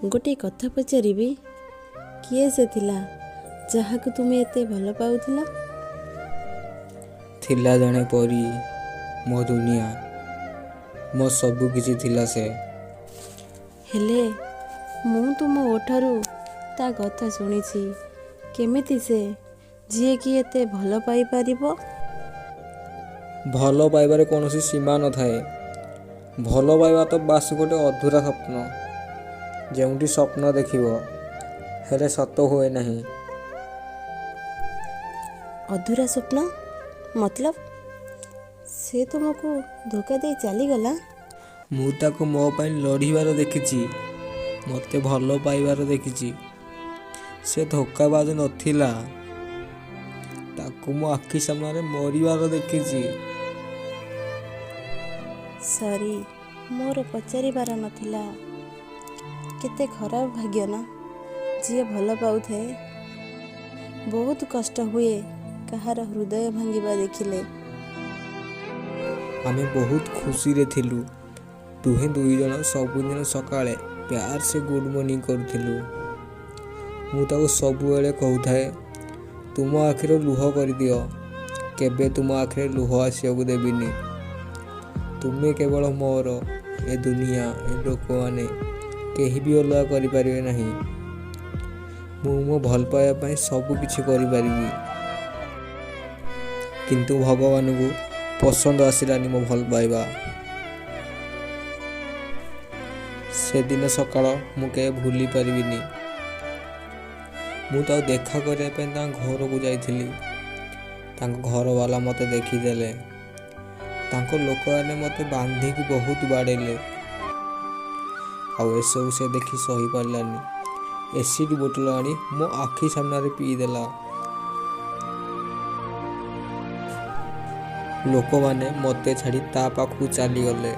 गोटे कथा पचारिबी किए से थिला जहाकु तुमे एते भल पाउथिला? थिला जणे परी मो दुनिया मो सबु किछि थिला से। हेले मु तुम ओठारू ता कथा शुणिछि केमिति से जिए कि एते भल पाई पारिबो? भल पाइबारे कौनसी सीमा न थाए। भल पाइबा तो बास गोटे अधूरा स्वप्न जेउंटी स्वप्न देखिबो हेले सत हुए नहीं। अधूरा स्वप्न मतलब से तुमको धोखा दे चली गला? मु ताको मो पाई लड़ीबार देखिछि, मते भल पाइबार देखिछि। से धोखाबाज नथिला, ताको मो आखि सामने मरिबार देखिछि। सॉरी मोर पचारिबार नथिला। केते खराब भाग्य ना जी भल पाउथे। बहुत कष्ट हुए कहार हृदय भांगिबा देखिले। आमे बहुत खुशी रे थिलु। तुहे दुई जन सबुदिन सकाळे प्यार से गुड मॉर्निंग करथिलु। मु ताको सबु बेले कहउथाए तुम आखिर लुह कर दियो, केबे तुम आखिर लुह आसियाकु देबिनी। तुमे केवल मोर, ए दुनिया ए लोक माने केही भी अलग करि परिबे नाही। मु मो भल पाया पई सबु किछि करि परिबी, किंतु भगवान को पसंद आसिलानी मो भल पाइबा। से दिन सकाळ मु के भूली परिबिनी। मु तो देखा करे पे ता घर को जाइथिली। तांको घर वाला मते देखि देले। तांको लोक आने मते बांधी की बहुत बाडेले। आउ एसबू से देखि सही पारलानी। एसिड बोतल आनी मो आखि सामने पी देला। लोक माने मते छाड़ी ता पाखु चली गले।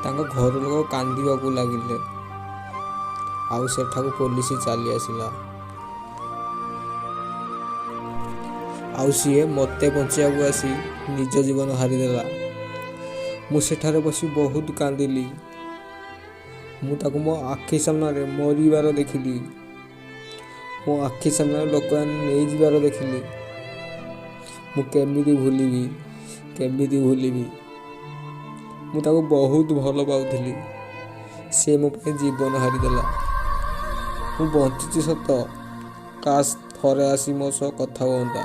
तांको घर लोक कांदीबाकू लागिले। आउ सेठाकू पुलिस चली आसिला। आउ सीए मते बंचियाकू आसी निज जीवन हारी देला। मु सेठारे बसी बहुत कांदिली। मु ताकू मो आखि सामने मरिबार देखिली। मो आखि सामने लोक नहीं जीवार देखिली। मु केमिति भूलिबी, केमिति भूलिबी। मु ताकू बहुत भल पाउथिली। से मो पे जीवन हारी देला। मु बंचिची सत, काश थरे आसी मो सह कथा होंता।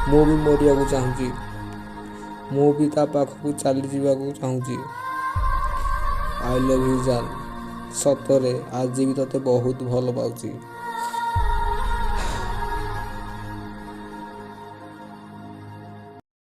मु भी मरिया चाहूँगी। मु भी ता पाखकू चली जावाकू चाहूँगी। आई लव यू जान। सतरे आज भी तते बहुत भल पाउची।